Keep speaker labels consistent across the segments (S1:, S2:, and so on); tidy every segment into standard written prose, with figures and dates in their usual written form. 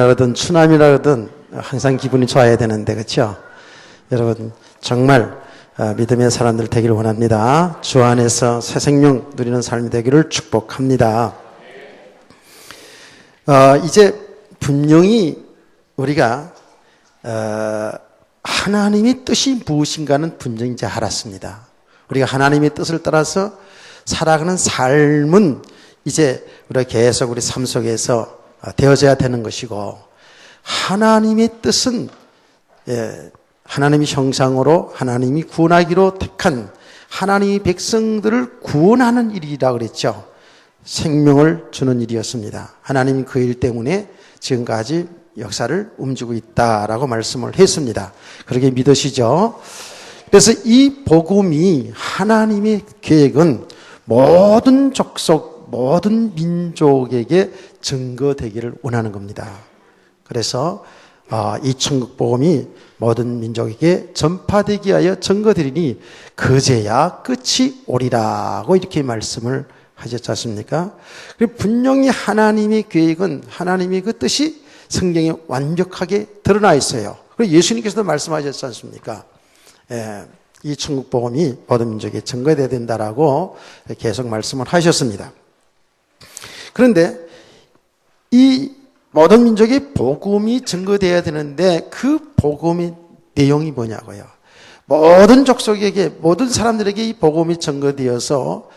S1: 라든 추남이라든 항상 기분이 좋아야 되는데, 그렇죠? 여러분 정말 믿음의 사람들 되기를 원합니다. 주 안에서 새 생명 누리는 삶이 되기를 축복합니다. 이제 분명히 우리가 하나님의 뜻이 무엇인가는 분명히 이제 알았습니다. 우리가 하나님의 뜻을 따라서 살아가는 삶은 이제 우리가 계속 우리 삶 속에서 되어져야 되는 것이고, 하나님의 뜻은 하나님의 형상으로 하나님이 구원하기로 택한 하나님의 백성들을 구원하는 일이라고 그랬죠. 생명을 주는 일이었습니다. 하나님이 그 일 때문에 지금까지 역사를 움직이고 있다라고 말씀을 했습니다. 그렇게 믿으시죠? 그래서 이 복음이, 하나님의 계획은 모든 족속, 모든 민족에게 증거되기를 원하는 겁니다. 그래서 이 천국 복음이 모든 민족에게 전파되기 위하여 증거되리니 그제야 끝이 오리라고 이렇게 말씀을 하셨지 않습니까? 분명히 하나님의 계획은, 하나님의 그 뜻이 성경에 완벽하게 드러나 있어요. 그리고 예수님께서도 말씀하셨지 않습니까? 이 천국 복음이 모든 민족에게 증거되어야 된다라고 계속 말씀을 하셨습니다. 그런데 이 모든 민족의 복음이 증거되어야 되는데 그 복음의 내용이 뭐냐고요? 모든 족속에게, 모든 사람들에게 이 복음이 증거되어서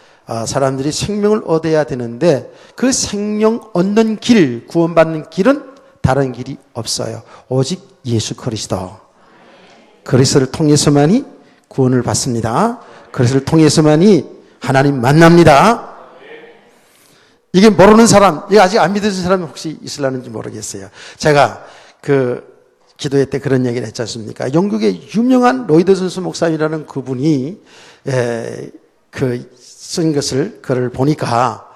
S1: 사람들이 생명을 얻어야 되는데 그 생명 얻는 길, 구원받는 길은 다른 길이 없어요. 오직 예수 그리스도. 그리스도를 통해서만이 구원을 받습니다. 그리스도를 통해서만이 하나님 만납니다. 이게 모르는 사람, 이게 아직 안 믿어진 사람이 혹시 있으려는지 모르겠어요. 제가 기도회 때 그런 얘기를 했지 않습니까? 영국의 유명한 로이드 존슨 목사님이라는 그분이 쓴 글을 보니까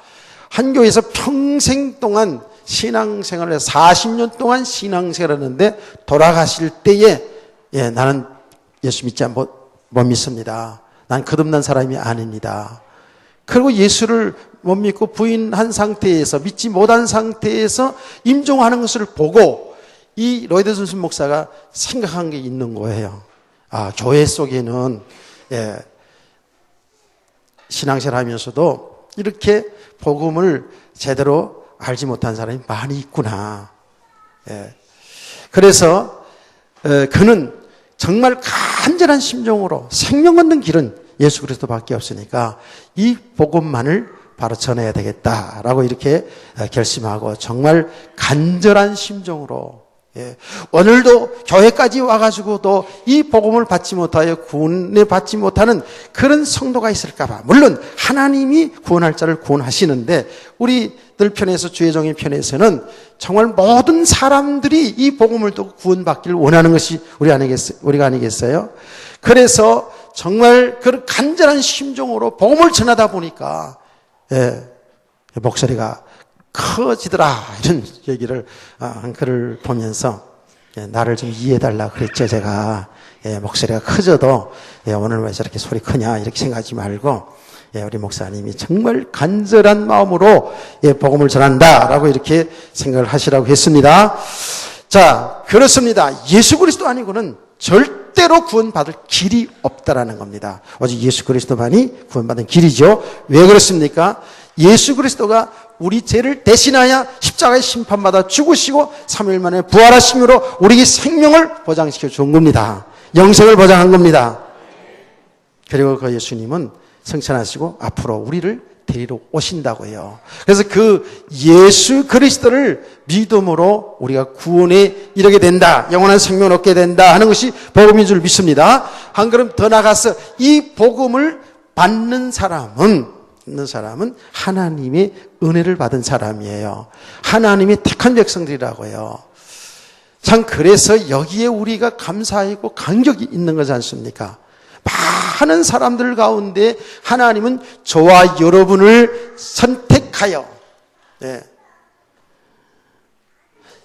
S1: 한 교회에서 평생 동안 신앙생활을 해서 40년 동안 신앙생활을 했는데 돌아가실 때에 나는 예수 못 믿습니다. 난 거듭난 사람이 아닙니다. 그리고 예수를 못 믿고 부인한 상태에서, 믿지 못한 상태에서 임종하는 것을 보고 이 로이드 존슨 목사가 생각한 게 있는 거예요. 교회 속에는 신앙생활 하면서도 이렇게 복음을 제대로 알지 못한 사람이 많이 있구나. 그래서 그는 정말 간절한 심정으로 생명 얻는 길은 예수 그리스도밖에 없으니까 이 복음만을 바로 전해야 되겠다라고 이렇게 결심하고 정말 간절한 심정으로 오늘도 교회까지 와가지고도 이 복음을 받지 못하여 구원을 받지 못하는 그런 성도가 있을까봐. 물론 하나님이 구원할 자를 구원하시는데 우리들 편에서, 주의 종의 편에서는 정말 모든 사람들이 이 복음을 듣고 구원받기를 원하는 것이 우리가 아니겠어요? 그래서 정말 그런 간절한 심정으로 복음을 전하다 보니까 목소리가 커지더라, 이런 얘기를 한 글을 보면서 나를 좀 이해해달라 그랬죠. 제가 목소리가 커져도 오늘 왜 저렇게 소리 크냐 이렇게 생각하지 말고 우리 목사님이 정말 간절한 마음으로 복음을 전한다라고 이렇게 생각을 하시라고 했습니다. 자, 그렇습니다. 예수 그리스도 아니고는 절대로 구원받을 길이 없다라는 겁니다. 오직 예수 그리스도만이 구원받는 길이죠. 왜 그렇습니까? 예수 그리스도가 우리 죄를 대신하여 십자가의 심판받아 죽으시고 3일 만에 부활하심으로 우리에게 생명을 보장시켜 준 겁니다. 영생을 보장한 겁니다. 그리고 그 예수님은 성천하시고 앞으로 우리를 데리러 오신다고요. 그래서 그 예수 그리스도를 믿음으로 우리가 구원에 이르게 된다, 영원한 생명을 얻게 된다 하는 것이 복음인 줄 믿습니다. 한 걸음 더 나가서 이 복음을 받는 사람은 하나님의 은혜를 받은 사람이에요. 하나님의 택한 백성들이라고요. 참, 그래서 여기에 우리가 감사하고 감격이 있는 거지 않습니까? 많은 사람들 가운데 하나님은 저와 여러분을 선택하여,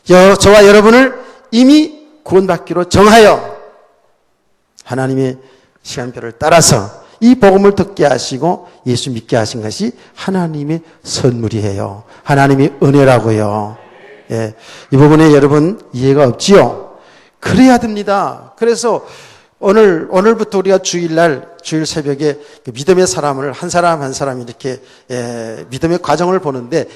S1: 저와 여러분을 이미 구원받기로 정하여 하나님의 시간표를 따라서 이 복음을 듣게 하시고 예수 믿게 하신 것이 하나님의 선물이에요. 하나님의 은혜라고요. 예, 이 부분에 여러분 이해가 없지요? 그래야 됩니다. 그래서 오늘부터 우리가 주일 새벽에 믿음의 사람을 한 사람 한 사람 이렇게 믿음의 과정을 보는데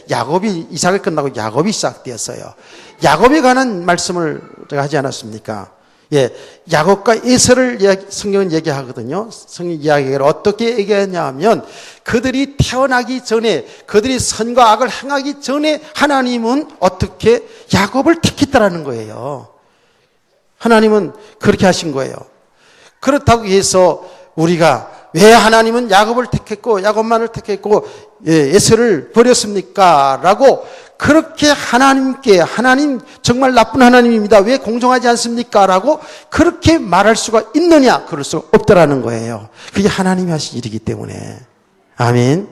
S1: 이삭이 끝나고 야곱이 시작되었어요. 야곱에 관한 말씀을 제가 하지 않았습니까? 예, 야곱과 에서를 성경은 얘기하거든요. 성경 이야기를 어떻게 얘기하냐 하면 그들이 태어나기 전에 그들이 선과 악을 행하기 전에 하나님은 어떻게 야곱을 택했다라는 거예요. 하나님은 그렇게 하신 거예요. 그렇다고 해서 우리가 왜 하나님은 야곱을 택했고 야곱만을 택했고 에서를 버렸습니까? 라고 그렇게 하나님 정말 나쁜 하나님입니다. 왜 공정하지 않습니까? 라고 그렇게 말할 수가 있느냐? 그럴 수 없다라는 거예요. 그게 하나님이 하신 일이기 때문에. 아멘.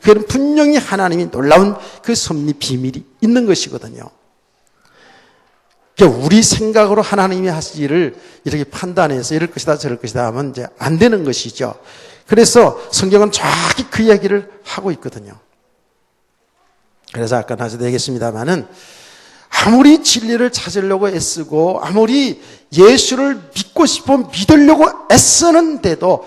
S1: 그건 분명히 하나님이 놀라운 그 섭리 비밀이 있는 것이거든요. 우리 생각으로 하나님이 하실 일을 이렇게 판단해서 이럴 것이다 저럴 것이다 하면 이제 안 되는 것이죠. 그래서 성경은 정확히 그 이야기를 하고 있거든요. 그래서 아까 나중에 얘기했습니다마는 아무리 진리를 찾으려고 애쓰고 아무리 예수를 믿고 싶어 믿으려고 애쓰는데도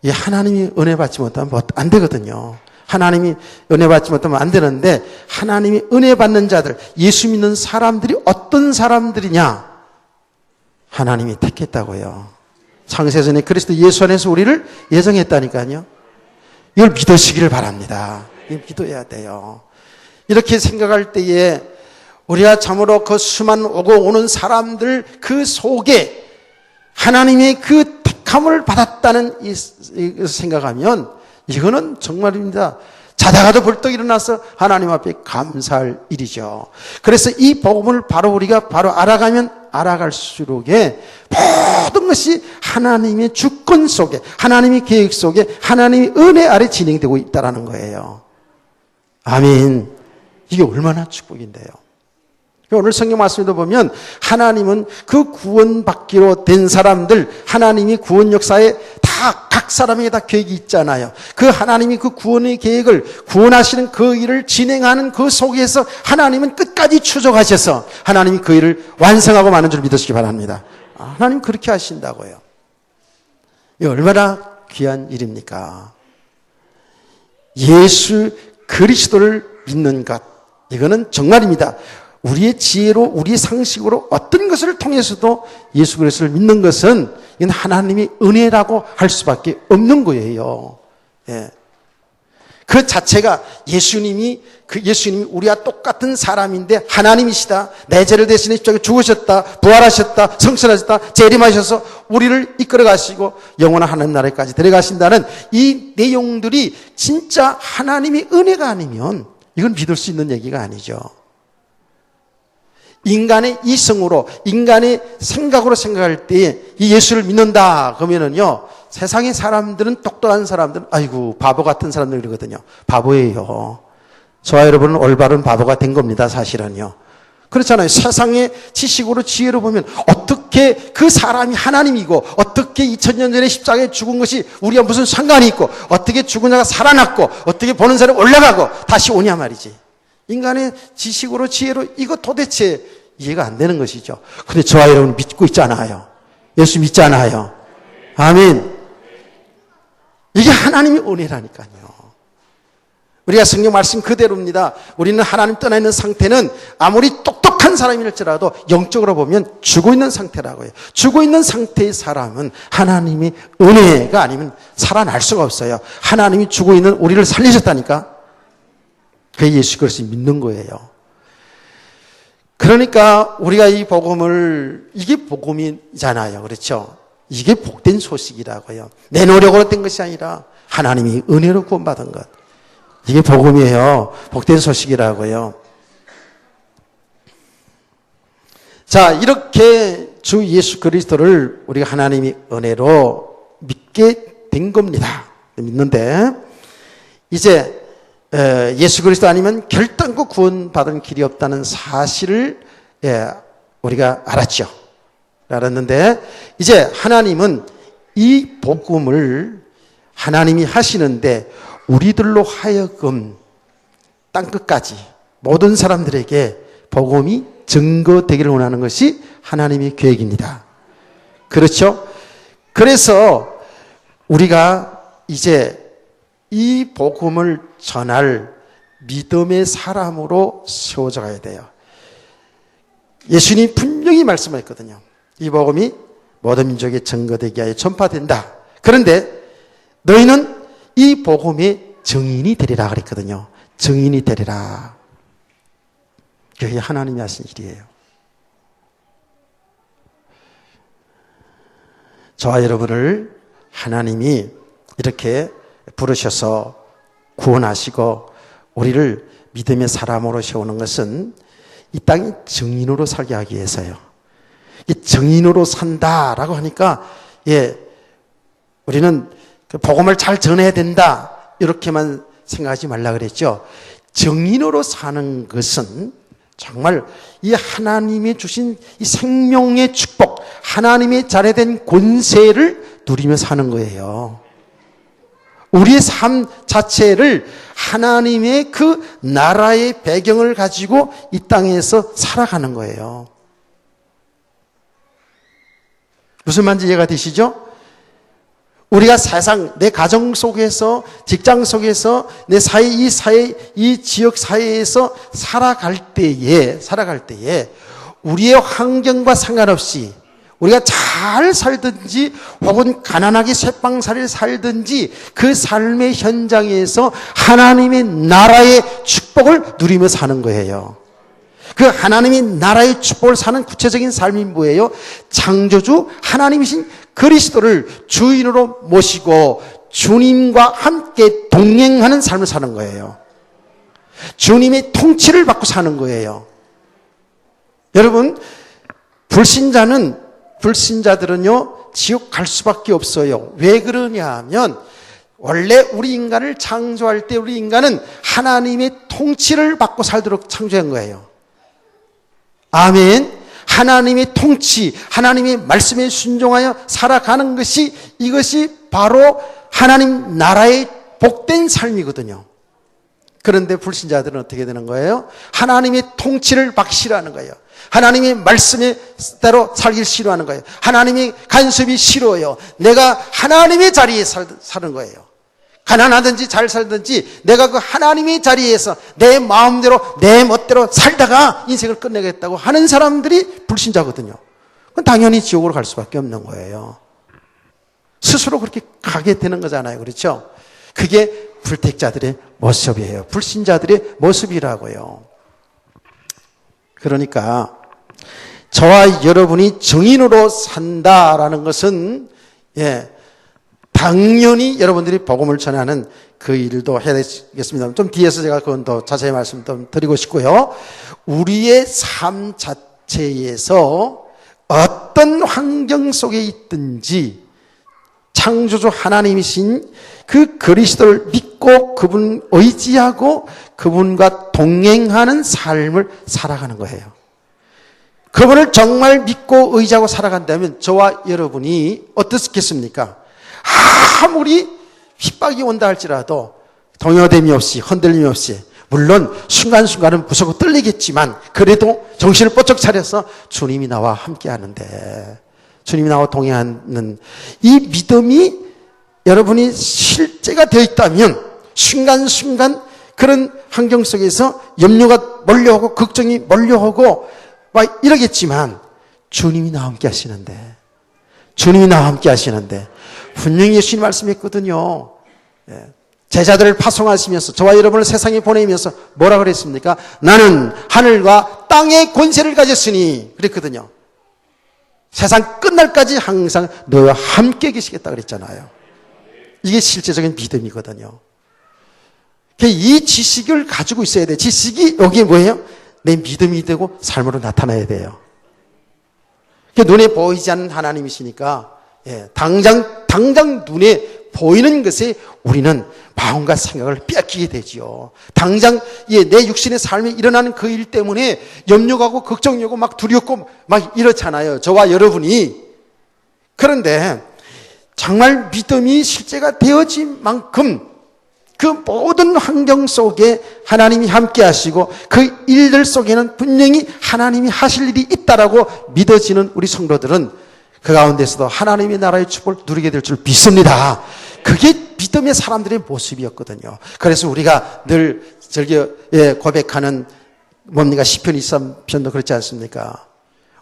S1: 이 하나님이 은혜 받지 못하면 안 되거든요. 하나님이 은혜 받지 못하면 안 되는데 하나님이 은혜 받는 자들, 예수 믿는 사람들이 어떤 사람들이냐? 하나님이 택했다고요. 창세전에 그리스도 예수 안에서 우리를 예정했다니까요. 이걸 믿으시기를 바랍니다. 이걸 믿어야 돼요. 이렇게 생각할 때에 우리가 참으로 그 수만 오고 오는 사람들 그 속에 하나님의 그 택함을 받았다는 이 생각하면 이거는 정말입니다. 자다가도 벌떡 일어나서 하나님 앞에 감사할 일이죠. 그래서 이 복음을 우리가 알아가면 알아갈수록에 모든 것이 하나님의 주권 속에, 하나님의 계획 속에, 하나님의 은혜 아래 진행되고 있다는 거예요. 아멘. 이게 얼마나 축복인데요. 오늘 성경 말씀에도 보면 하나님은 그 구원받기로 된 사람들, 하나님이 구원 역사에 각 사람에게 다 계획이 있잖아요. 그 하나님이 그 구원의 계획을 구원하시는 그 일을 진행하는 그 속에서 하나님은 끝까지 추적하셔서 하나님이 그 일을 완성하고 마는 줄 믿으시기 바랍니다. 하나님 그렇게 하신다고요. 이 얼마나 귀한 일입니까? 예수 그리스도를 믿는 것, 이거는 정말입니다. 우리의 지혜로 우리의 상식으로 어떤 것을 통해서도 예수 그리스도를 믿는 것은 이건 하나님의 은혜라고 할 수밖에 없는 거예요. 예. 그 자체가 예수님이 우리와 똑같은 사람인데 하나님이시다. 내 죄를 대신해 십자가에 죽으셨다. 부활하셨다. 성천하셨다. 재림하셔서 우리를 이끌어 가시고 영원한 하나님 나라까지 데려가신다는 이 내용들이 진짜 하나님의 은혜가 아니면 이건 믿을 수 있는 얘기가 아니죠. 인간의 이성으로, 인간의 생각으로 생각할 때 이 예수를 믿는다 그러면은요, 세상의 사람들은 똑똑한 사람들은 아이고 바보 같은 사람들 이러거든요. 바보예요. 저와 여러분은 올바른 바보가 된 겁니다. 사실은요. 그렇잖아요. 세상의 지식으로 지혜로 보면 어떻게 그 사람이 하나님이고 어떻게 2000년 전에 십자가에 죽은 것이 우리와 무슨 상관이 있고 어떻게 죽은 자가 살아났고 어떻게 보는 사람이 올라가고 다시 오냐 말이지. 인간의 지식으로 지혜로 이거 도대체 이해가 안 되는 것이죠. 근데 저와 여러분 믿고 있잖아요. 예수 믿잖아요. 아멘. 이게 하나님의 은혜라니까요. 우리가 성경 말씀 그대로입니다. 우리는 하나님 떠나 있는 상태는 아무리 똑똑한 사람일지라도 영적으로 보면 죽어 있는 상태라고요. 죽어 있는 상태의 사람은 하나님의 은혜가 아니면 살아날 수가 없어요. 하나님이 죽어 있는 우리를 살리셨다니까. 그게 예수 그리스도를 믿는 거예요. 그러니까 우리가 이 복음을, 이게 복음이잖아요. 그렇죠? 이게 복된 소식이라고요. 내 노력으로 된 것이 아니라 하나님이 은혜로 구원받은 것. 이게 복음이에요. 복된 소식이라고요. 자, 이렇게 주 예수 그리스도를 우리가 하나님이 은혜로 믿게 된 겁니다. 믿는데 이제 예수 그리스도 아니면 결단코 구원받은 길이 없다는 사실을 우리가 알았는데 이제 하나님은 이 복음을 하나님이 하시는데 우리들로 하여금 땅끝까지 모든 사람들에게 복음이 증거되기를 원하는 것이 하나님의 계획입니다. 그렇죠? 그래서 우리가 이제 이 복음을 전할 믿음의 사람으로 세워져 가야 돼요. 예수님이 분명히 말씀하셨거든요. 이 복음이 모든 민족에 증거되게 하여 전파된다. 그런데 너희는 이 복음의 증인이 되리라 그랬거든요. 증인이 되리라. 그게 하나님이 하신 일이에요. 저와 여러분을 하나님이 이렇게 부르셔서 구원하시고 우리를 믿음의 사람으로 세우는 것은 이 땅에 증인으로 살게 하기 위해서요. 이 증인으로 산다라고 하니까 우리는 그 복음을 잘 전해야 된다 이렇게만 생각하지 말라 그랬죠. 증인으로 사는 것은 정말 이 하나님이 주신 이 생명의 축복, 하나님의 잘해된 권세를 누리며 사는 거예요. 우리의 삶 자체를 하나님의 그 나라의 배경을 가지고 이 땅에서 살아가는 거예요. 무슨 말인지 이해가 되시죠? 우리가 세상, 내 가정 속에서, 직장 속에서, 내 사회, 이 지역 사회에서 살아갈 때에, 우리의 환경과 상관없이 우리가 잘 살든지 혹은 가난하게 쇠빵살이를 살든지 그 삶의 현장에서 하나님의 나라의 축복을 누리며 사는 거예요. 그 하나님의 나라의 축복을 사는 구체적인 삶이 뭐예요? 창조주 하나님이신 그리스도를 주인으로 모시고 주님과 함께 동행하는 삶을 사는 거예요. 주님의 통치를 받고 사는 거예요. 여러분, 불신자들은요, 지옥 갈 수밖에 없어요. 왜 그러냐 하면, 원래 우리 인간을 창조할 때 우리 인간은 하나님의 통치를 받고 살도록 창조한 거예요. 아멘. 하나님의 통치, 하나님의 말씀에 순종하여 살아가는 것이, 이것이 바로 하나님 나라의 복된 삶이거든요. 그런데 불신자들은 어떻게 되는 거예요? 하나님의 통치를 받기 싫어하는 거예요. 하나님의 말씀대로 살기를 싫어하는 거예요. 하나님의 간섭이 싫어요. 내가 하나님의 자리에 사는 거예요. 가난하든지 잘 살든지 내가 그 하나님의 자리에서 내 마음대로 내 멋대로 살다가 인생을 끝내겠다고 하는 사람들이 불신자거든요. 그건 당연히 지옥으로 갈 수밖에 없는 거예요. 스스로 그렇게 가게 되는 거잖아요. 그렇죠? 그게 불택자들의 모습이에요. 불신자들의 모습이라고요. 그러니까 저와 여러분이 증인으로 산다라는 것은 당연히 여러분들이 복음을 전하는 그 일도 해야 되겠습니다. 좀 뒤에서 제가 그건 더 자세히 말씀 좀 드리고 싶고요. 우리의 삶 자체에서 어떤 환경 속에 있든지 창조주 하나님이신 그 그리스도를 믿고 그분 의지하고 그분과 동행하는 삶을 살아가는 거예요. 그분을 정말 믿고 의지하고 살아간다면 저와 여러분이 어떻겠습니까? 아무리 핍박이 온다 할지라도 동요됨이 없이 흔들림이 없이, 물론 순간순간은 무섭고 떨리겠지만 그래도 정신을 번쩍 차려서 주님이 나와 함께 하는데, 주님이 나와 동행하는 이 믿음이 여러분이 실제가 되어 있다면 순간순간 그런 환경 속에서 염려가 몰려오고 걱정이 몰려오고 막 이러겠지만 주님이 나와 함께 하시는데, 분명히 예수님 말씀했거든요. 제자들을 파송하시면서 저와 여러분을 세상에 보내면서 뭐라 그랬습니까? 나는 하늘과 땅의 권세를 가졌으니 그랬거든요. 세상 끝날까지 항상 너와 함께 계시겠다 그랬잖아요. 이게 실제적인 믿음이거든요. 이 지식을 가지고 있어야 돼요. 지식이 여기에 뭐예요? 내 믿음이 되고 삶으로 나타나야 돼요. 눈에 보이지 않는 하나님이시니까 당장 눈에 보이는 것에 우리는 마음과 생각을 빼앗기게 되지요. 당장 내 육신의 삶에 일어나는 그 일 때문에 염려하고 걱정하고 막 두렵고 막 이렇잖아요. 저와 여러분이. 그런데 정말 믿음이 실제가 되어진 만큼 그 모든 환경 속에 하나님이 함께 하시고 그 일들 속에는 분명히 하나님이 하실 일이 있다라고 믿어지는 우리 성도들은 그 가운데서도 하나님의 나라의 축복을 누리게 될 줄 믿습니다. 그게 믿음의 사람들의 모습이었거든요. 그래서 우리가 늘 즐겨 고백하는 뭡니까? 시편 23편도 그렇지 않습니까?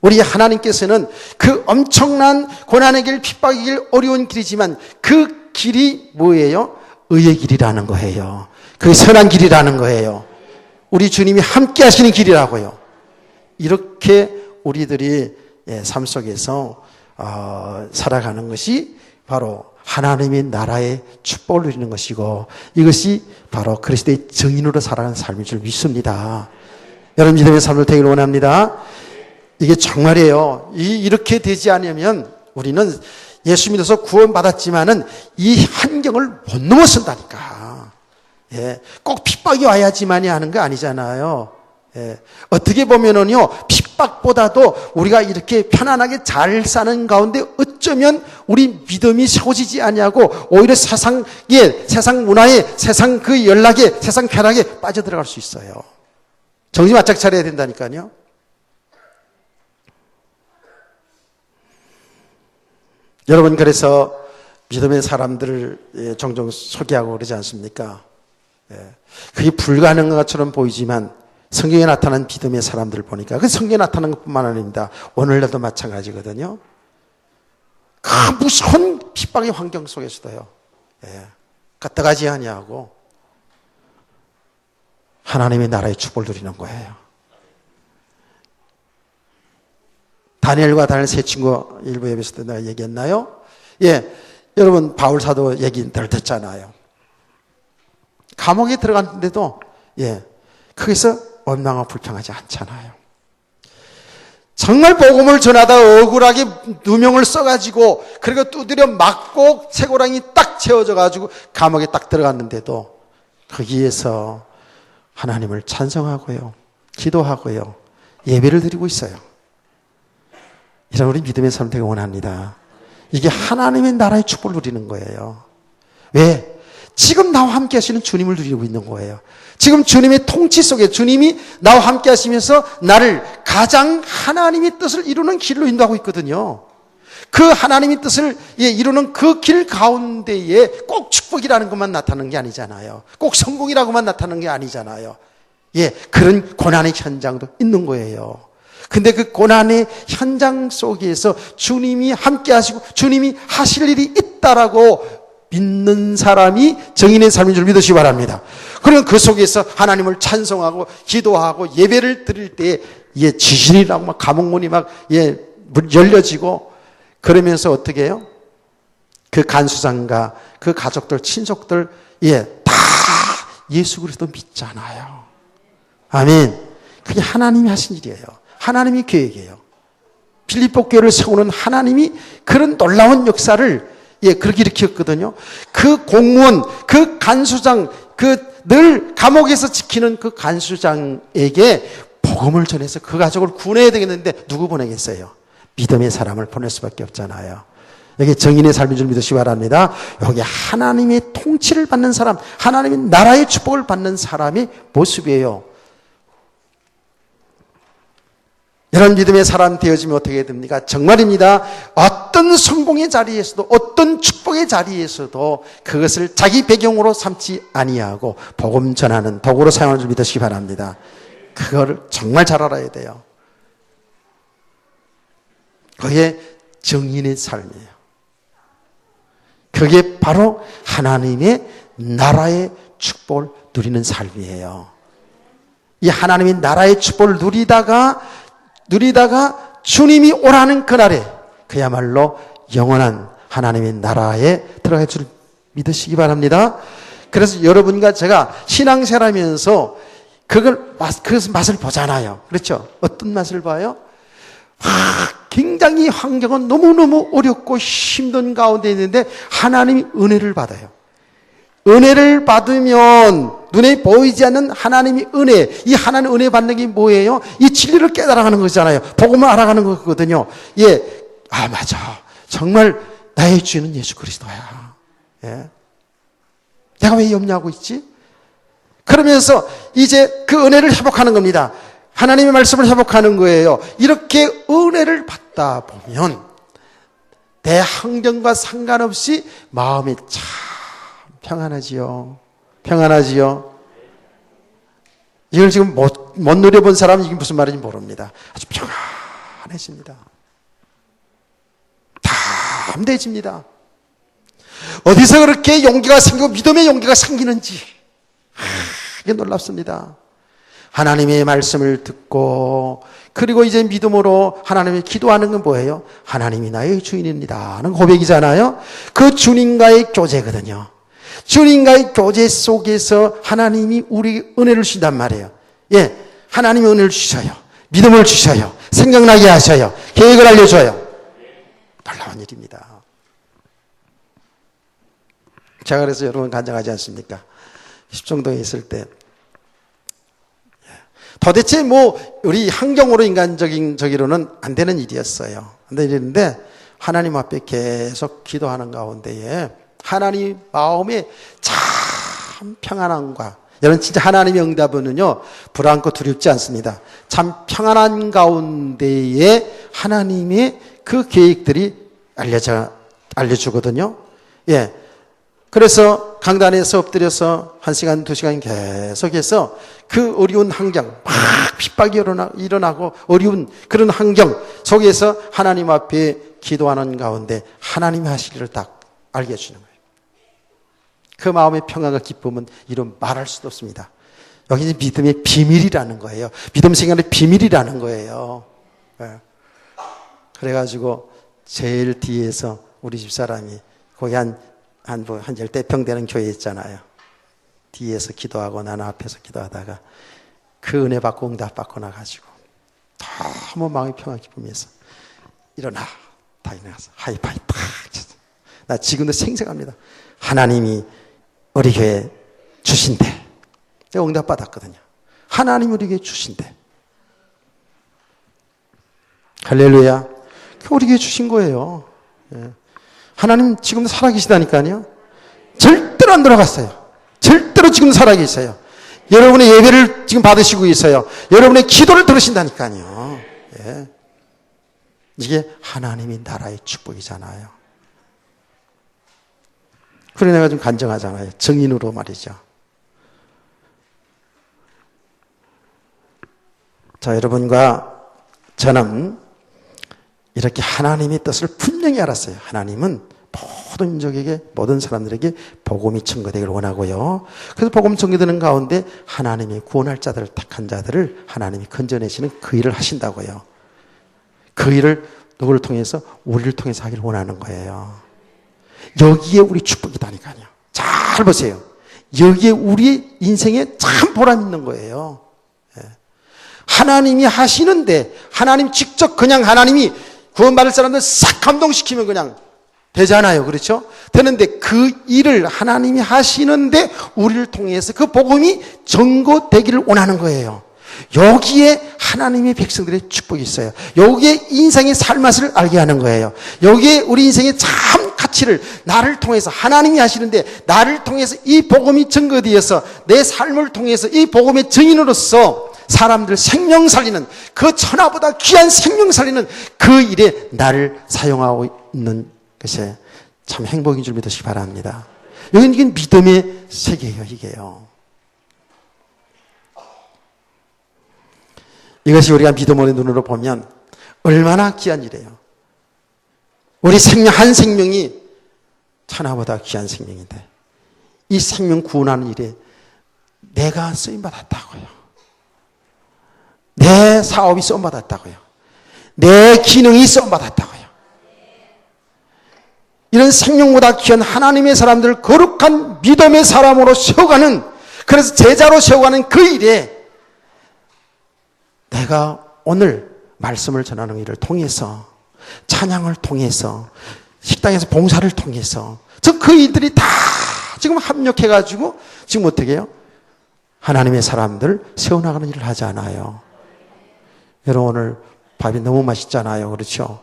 S1: 우리 하나님께서는 그 엄청난 고난의 길, 핍박의 길, 어려운 길이지만 그 길이 뭐예요? 의의 길이라는 거예요. 그게 선한 길이라는 거예요. 우리 주님이 함께 하시는 길이라고요. 이렇게 우리들이 삶 속에서 살아가는 것이 바로 하나님의 나라의 축복을 누리는 것이고 이것이 바로 그리스도의 증인으로 살아가는 삶인 줄 믿습니다. 여러분 믿음의 삶을 되기를 원합니다. 이게 정말이에요. 이렇게 되지 않으면 우리는 예수 믿어서 구원받았지만은 이 환경을 못 넘어선다니까. 예. 꼭 핍박이 와야지만이 하는 거 아니잖아요. 예. 어떻게 보면은요, 핍박보다도 우리가 이렇게 편안하게 잘 사는 가운데 어쩌면 우리 믿음이 세워지지 아니하고 오히려 세상 문화에, 세상 그 연락에, 세상 쾌락에 빠져들어갈 수 있어요. 정신 바짝 차려야 된다니까요. 여러분, 그래서 믿음의 사람들을 종종 소개하고 그러지 않습니까? 그게 불가능한 것처럼 보이지만 성경에 나타난 믿음의 사람들을 보니까 그 성경에 나타난 것뿐만 아닙니다. 오늘날도 마찬가지거든요. 그 무서운 핍박의 환경 속에서도요. 까딱하지 아니하고 하나님의 나라의 축복을 누리는 거예요. 다니엘과 다니엘 세 친구 일부 예배에서도 내가 얘기했나요? 여러분 바울 사도 얘기 들 듣잖아요. 감옥에 들어갔는데도 거기서 원망하고 불평하지 않잖아요. 정말 복음을 전하다 억울하게 누명을 써가지고 그리고 두드려 맞고 쇠고랑이 딱 채워져가지고 감옥에 딱 들어갔는데도 거기에서 하나님을 찬송하고요, 기도하고요, 예배를 드리고 있어요. 이런 우리 믿음의 삶 되게 원합니다. 이게 하나님의 나라의 축복을 누리는 거예요. 왜? 지금 나와 함께 하시는 주님을 누리고 있는 거예요. 지금 주님의 통치 속에 주님이 나와 함께 하시면서 나를 가장 하나님의 뜻을 이루는 길로 인도하고 있거든요. 그 하나님의 뜻을 이루는 그 길 가운데에 꼭 축복이라는 것만 나타나는 게 아니잖아요. 꼭 성공이라고만 나타나는 게 아니잖아요. 그런 고난의 현장도 있는 거예요. 근데 그 고난의 현장 속에서 주님이 함께 하시고 주님이 하실 일이 있다라고 믿는 사람이 정인의 삶인 줄 믿으시기 바랍니다. 그러면 그 속에서 하나님을 찬송하고 기도하고 예배를 드릴 때에 지진이랑 막 감옥문이 막 열려지고 그러면서 어떻게 해요? 그 간수장과 그 가족들, 친족들 다 예수 그리스도 믿잖아요. 아멘. 그게 하나님이 하신 일이에요. 하나님이 계획이에요. 빌립보 교회를 세우는 하나님이 그런 놀라운 역사를 그렇게 일으켰거든요. 그 공무원, 그 간수장, 그 늘 감옥에서 지키는 그 간수장에게 복음을 전해서 그 가족을 구원해야 되겠는데 누구 보내겠어요? 믿음의 사람을 보낼 수밖에 없잖아요. 여기 정인의 삶인 줄 믿으시기 바랍니다. 여기 하나님의 통치를 받는 사람, 하나님의 나라의 축복을 받는 사람의 모습이에요. 이런 믿음의 사람 되어지면 어떻게 됩니까? 정말입니다. 어떤 성공의 자리에서도 어떤 축복의 자리에서도 그것을 자기 배경으로 삼지 아니하고 복음 전하는 도구로 사용하는 줄 믿으시기 바랍니다. 그걸 정말 잘 알아야 돼요. 그게 정인의 삶이에요. 그게 바로 하나님의 나라의 축복을 누리는 삶이에요. 이 하나님의 나라의 축복을 누리다가 주님이 오라는 그날에 그야말로 영원한 하나님의 나라에 들어갈 줄 믿으시기 바랍니다. 그래서 여러분과 제가 신앙생활하면서 그 맛을 보잖아요. 그렇죠? 어떤 맛을 봐요? 굉장히 환경은 너무너무 어렵고 힘든 가운데 있는데 하나님이 은혜를 받아요. 은혜를 받으면 눈에 보이지 않는 하나님의 은혜, 이 하나님 은혜 받는 게 뭐예요? 이 진리를 깨달아가는 거잖아요. 복음을 알아가는 거거든요. 맞아. 정말 나의 주인은 예수 그리스도야. 내가 왜 염려하고 있지? 그러면서 이제 그 은혜를 회복하는 겁니다. 하나님의 말씀을 회복하는 거예요. 이렇게 은혜를 받다 보면 내 환경과 상관없이 마음이 참 평안하지요. 평안하지요. 이걸 지금 못 누려본 사람은 이게 무슨 말인지 모릅니다. 아주 평안해집니다. 담대해집니다. 어디서 그렇게 용기가 생기고 믿음의 용기가 생기는지 이게 놀랍습니다. 하나님의 말씀을 듣고 그리고 이제 믿음으로 하나님을 기도하는 건 뭐예요? 하나님이 나의 주인입니다 하는 고백이잖아요. 그 주님과의 교제거든요. 주님과의 교제 속에서 하나님이 우리 은혜를 주신단 말이에요. 예, 하나님이 은혜를 주셔요. 믿음을 주셔요. 생각나게 하셔요. 계획을 알려줘요. 놀라운 일입니다. 제가 그래서 여러분 간증하지 않습니까? 십정동에 있을 때 도대체 뭐 우리 환경으로 인간적인 저기로는 안 되는 일이었어요. 안 되는 일인데 하나님 앞에 계속 기도하는 가운데에 하나님 마음에 참 평안함과 여러분 진짜 하나님의 응답은요 불안고 두렵지 않습니다. 참 평안한 가운데에 하나님의 그 계획들이 알려주거든요. 예. 그래서 강단에서 엎드려서 1시간, 2시간 계속해서 그 어려운 환경, 막 핍박이 일어나고 어려운 그런 환경 속에서 하나님 앞에 기도하는 가운데 하나님이 하실 일을 딱 알게 해주는 거예요. 그 마음의 평안과 기쁨은 이런 말할 수도 없습니다. 여기 이제 믿음의 비밀이라는 거예요. 믿음 생활의 비밀이라는 거예요. 네. 그래가지고 제일 뒤에서 우리 집사람이 거기 한 열대평 되는 교회 있잖아요. 뒤에서 기도하고 나는 앞에서 기도하다가 그 은혜 받고 응답 받고 나가지고 너무 마음이 평안 기쁨이어서 일어나 다 일어나서 하이파이 탁 쳤어. 나 지금도 생생합니다. 하나님이 우리 교회 주신대. 내가 응답 받았거든요. 하나님이 우리 교회 주신대. 할렐루야. 우리 교회 주신 거예요. 예. 하나님 지금도 살아계시다니까요. 절대로 안 돌아갔어요. 절대로 지금 살아계세요. 여러분의 예배를 지금 받으시고 있어요. 여러분의 기도를 들으신다니까요. 예. 이게 하나님이 나라의 축복이잖아요. 그래 내가 좀 간증하잖아요. 증인으로 말이죠. 자, 여러분과 저는 이렇게 하나님의 뜻을 분명히 알았어요. 하나님은 모든 민족에게 모든 사람들에게 복음이 전거되기를 원하고요. 그래서 복음 전거되는 가운데 하나님이 구원할 자들을 택한 자들을 하나님이 건져내시는 그 일을 하신다고요. 그 일을 누구를 통해서? 우리를 통해서 하기를 원하는 거예요. 여기에 우리 축복이다니까요. 잘 보세요. 여기에 우리 인생에 참 보람 있는 거예요. 하나님이 하시는데 하나님 직접 그냥 하나님이 구원받을 사람들 싹 감동시키면 그냥 되잖아요. 그렇죠? 되는데 그 일을 하나님이 하시는데 우리를 통해서 그 복음이 전거되기를 원하는 거예요. 여기에 하나님의 백성들의 축복이 있어요. 여기에 인생의 삶맛을 알게 하는 거예요. 여기에 우리 인생의 참 가치를 나를 통해서 하나님이 하시는데 나를 통해서 이 복음이 전거되어서 내 삶을 통해서 이 복음의 증인으로서 사람들 생명 살리는 그 천하보다 귀한 생명 살리는 그 일에 나를 사용하고 있는 것이 참 행복인 줄 믿으시기 바랍니다. 여기는 이게 믿음의 세계예요. 이게요. 이것이 우리가 믿음의 눈으로 보면 얼마나 귀한 일이에요. 우리 생명 한 생명이 천하보다 귀한 생명인데 이 생명 구원하는 일에 내가 쓰임받았다고요. 내 사업이 쓰임받았다고요. 내 기능이 쓰임받았다고요. 이런 생명보다 귀한 하나님의 사람들을 거룩한 믿음의 사람으로 세워가는, 그래서 제자로 세워가는 그 일에 내가 오늘 말씀을 전하는 일을 통해서, 찬양을 통해서, 식당에서 봉사를 통해서 그 일들이 다 지금 합력해가지고 지금 어떻게 해요? 하나님의 사람들 세워나가는 일을 하지 않아요. 여러분 오늘 밥이 너무 맛있잖아요. 그렇죠?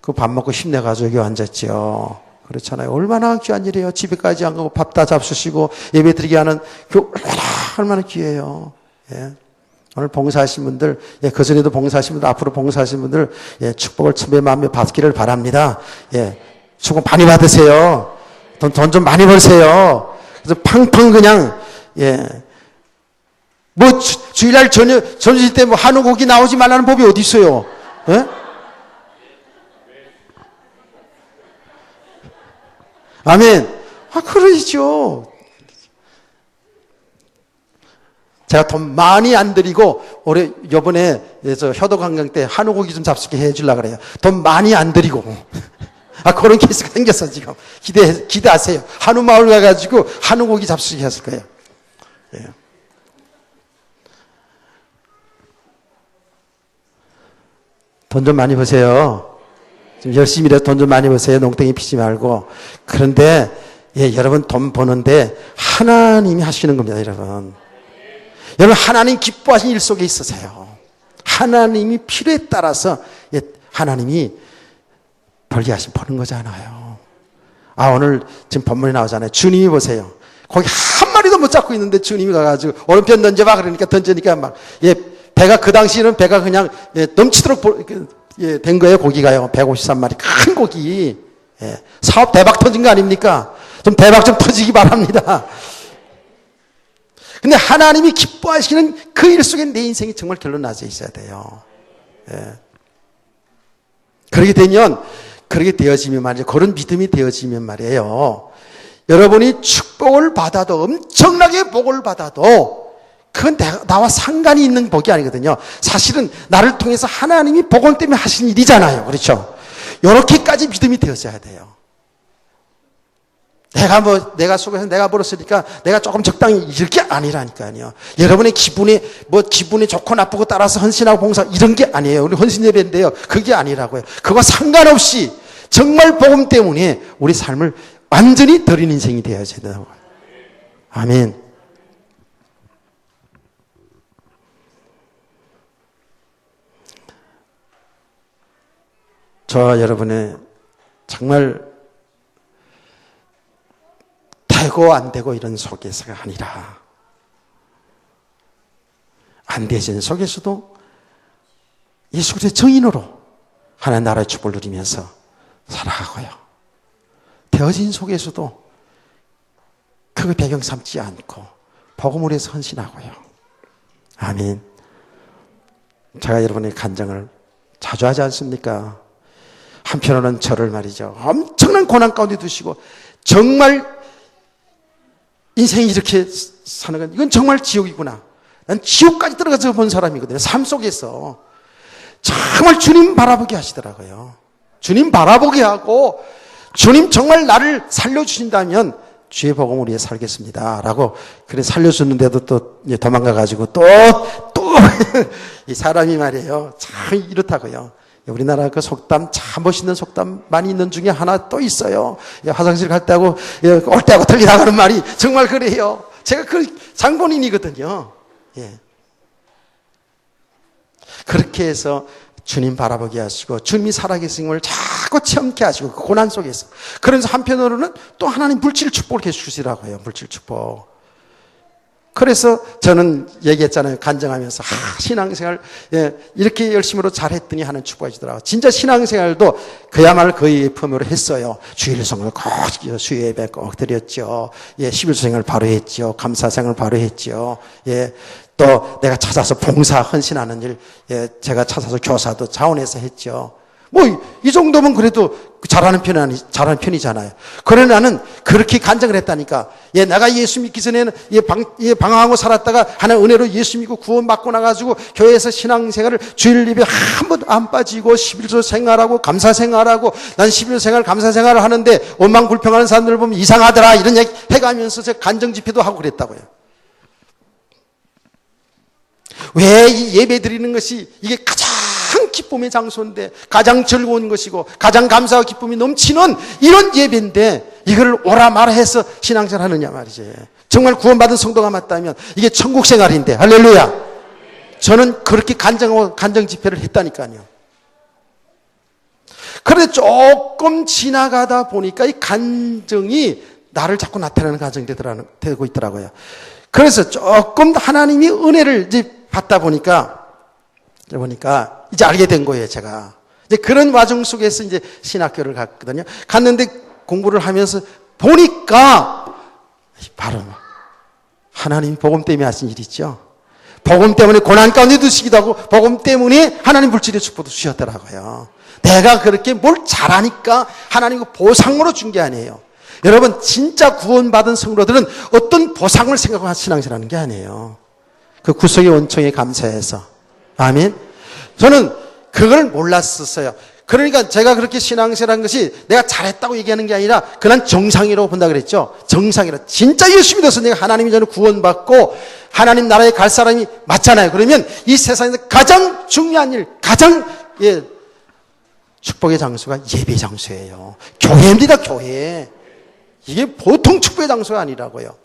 S1: 그 밥 먹고 힘내가지고 여기 앉았죠. 그렇잖아요. 얼마나 귀한 일이에요. 집에까지 안 가고 밥 다 잡수시고 예배 드리게 하는 얼마나 귀해요. 예. 오늘 봉사하신 분들, 예, 그전에도 봉사하신 분들, 앞으로 봉사하신 분들, 예, 축복을 천배 만배 받기를 바랍니다. 예, 축복 많이 받으세요. 돈 좀 많이 벌세요. 그래서 팡팡 그냥, 예, 뭐, 주일날 전주일 때 뭐 한우 고기 나오지 말라는 법이 어디 있어요? 예? 아멘. 그러시죠. 제가 돈 많이 안 들이고, 올해, 요번에, 효도관광 때 한우 고기 좀 잡수게 해주려고 그래요. 돈 많이 안 들이고. 그런 케이스가 생겼어, 지금. 기대하세요. 한우 마을 가가지고 한우 고기 잡수게 했을 거예요. 예. 돈 좀 많이 버세요. 좀 열심히 일해서 돈 좀 많이 버세요. 농땡이 피지 말고. 그런데, 예, 여러분 돈 버는데 하나님이 하시는 겁니다, 여러분. 여러분, 하나님 기뻐하신 일 속에 있으세요. 하나님이 필요에 따라서, 예, 하나님이 벌게 하시면 버는 거잖아요. 오늘 지금 본문에 나오잖아요. 주님이 보세요. 거기 한 마리도 못 잡고 있는데 주님이 가가지고 오른편 던져봐. 그러니까 던지니까 막, 예, 배가 그 당시에는 배가 그냥, 예, 넘치도록 예, 된 거예요. 고기가요. 153마리 큰 고기. 예, 사업 대박 터진 거 아닙니까? 좀 대박 좀 터지기 바랍니다. 근데 하나님이 기뻐하시는 그 일 속에 내 인생이 정말 결론 나져 있어야 돼요. 예. 그렇게 되어지면 말이죠. 그런 믿음이 되어지면 말이에요. 여러분이 축복을 받아도, 엄청나게 복을 받아도, 그건 나와 상관이 있는 복이 아니거든요. 사실은 나를 통해서 하나님이 복을 때문에 하신 일이잖아요. 그렇죠? 요렇게까지 믿음이 되어져야 돼요. 내가 속에서 내가 벌었으니까 내가 조금 적당히 이렇게 아니라니까요. 여러분의 기분이 좋고 나쁘고 따라서 헌신하고 봉사, 이런 게 아니에요. 우리 헌신 예배인데요. 그게 아니라고요. 그거 상관없이 정말 복음 때문에 우리 삶을 완전히 드린 인생이 되어야 된다고. 아멘. 저와 여러분의 정말 되고 안 되고 이런 속에서가 아니라 안 되진 속에서도 예수 그리스도의 정인으로 하나님 나라의 축복을 누리면서 살아가고요. 되어진 속에서도 그거 배경 삼지 않고 복음을 위해서 헌신하고요. 아멘. 제가 여러분의 간증을 자주 하지 않습니까? 한편으로는 저를 말이죠. 엄청난 고난 가운데 두시고 정말 인생이 이렇게 사는 건 이건 정말 지옥이구나. 난 지옥까지 들어가서 본 사람이거든요. 삶 속에서 정말 주님 바라보게 하시더라고요. 주님 바라보게 하고 주님 정말 나를 살려주신다면 주의 복음을 위해 살겠습니다 라고 그래 살려주는데도 또 도망가가지고 또 이 사람이 말이에요. 참 이렇다고요. 우리나라 그 속담, 참 멋있는 속담 많이 있는 중에 하나 또 있어요. 화장실 갈 때하고 올 때하고 틀리다가는 말이 정말 그래요. 제가 그 장본인이거든요. 예. 그렇게 해서 주님 바라보게 하시고 주님이 살아계심을 자꾸 체험케 하시고 그 고난 속에서. 그래서 한편으로는 또 하나님 물질 축복을 계속 주시라고 해요. 물질 축복. 그래서 저는 얘기했잖아요. 간증하면서 신앙생활 이렇게 열심으로 잘했더니 하는 축복이 주더라고요. 진짜 신앙생활도 그야말로 거의 품으로 했어요. 주일성을 꼭 수요 예배 꼭 드렸죠. 11수생을 바로 했죠. 감사생을 바로 했죠. 또 내가 찾아서 봉사 헌신하는 일 제가 찾아서 교사도 자원해서 했죠. 이 정도면 그래도 잘하는 편이잖아요. 그러나 나는 그렇게 간증을 했다니까. 내가 예수 믿기 전에는 방황하고 살았다가 하나님 은혜로 예수 믿고 구원받고 나가지고 교회에서 신앙생활을 주일 예배 한 번도 안 빠지고 11조 생활하고 감사 생활하고 난 11조 생활 감사 생활을 하는데 원망 불평하는 사람들 보면 이상하더라 이런 얘기 해가면서 제가 간증 집회도 하고 그랬다고요. 왜 이 예배 드리는 것이 이게 가장 기쁨의 장소인데 가장 즐거운 것이고 가장 감사와 기쁨이 넘치는 이런 예배인데 이걸 오라 마라 해서 신앙생활 하느냐 말이지. 정말 구원받은 성도가 맞다면 이게 천국 생활인데 할렐루야. 저는 그렇게 간증 집회를 했다니까요. 그런데 조금 지나가다 보니까 이 간증이 나를 자꾸 나타내는 간증이 되고 있더라고요. 그래서 조금 하나님이 은혜를 이제 받다 보니까 이제 알게 된 거예요, 제가. 이제 그런 와중 속에서 이제 신학교를 갔거든요. 갔는데 공부를 하면서 보니까 바로 하나님이 복음 때문에 하신 일 있죠. 복음 때문에 고난 가운데 두시기도 하고 복음 때문에 하나님 물질의 축복도 주셨더라고요. 내가 그렇게 뭘 잘하니까 하나님이 보상으로 준 게 아니에요. 여러분, 진짜 구원받은 성도들은 어떤 보상을 생각하고 신앙생활하는 게 아니에요. 그 구속의 원총에 감사해서. 아멘. 저는 그걸 몰랐었어요. 그러니까 제가 그렇게 신앙생활한 것이 내가 잘했다고 얘기하는 게 아니라 그난 정상이라고 본다 그랬죠. 정상이라. 진짜 예수 믿어서 내가 하나님이 저는 구원받고 하나님 나라에 갈 사람이 맞잖아요. 그러면 이 세상에서 가장 중요한 일, 가장 축복의 장소가 예배 장소예요. 교회입니다, 교회. 이게 보통 축복의 장소가 아니라고요.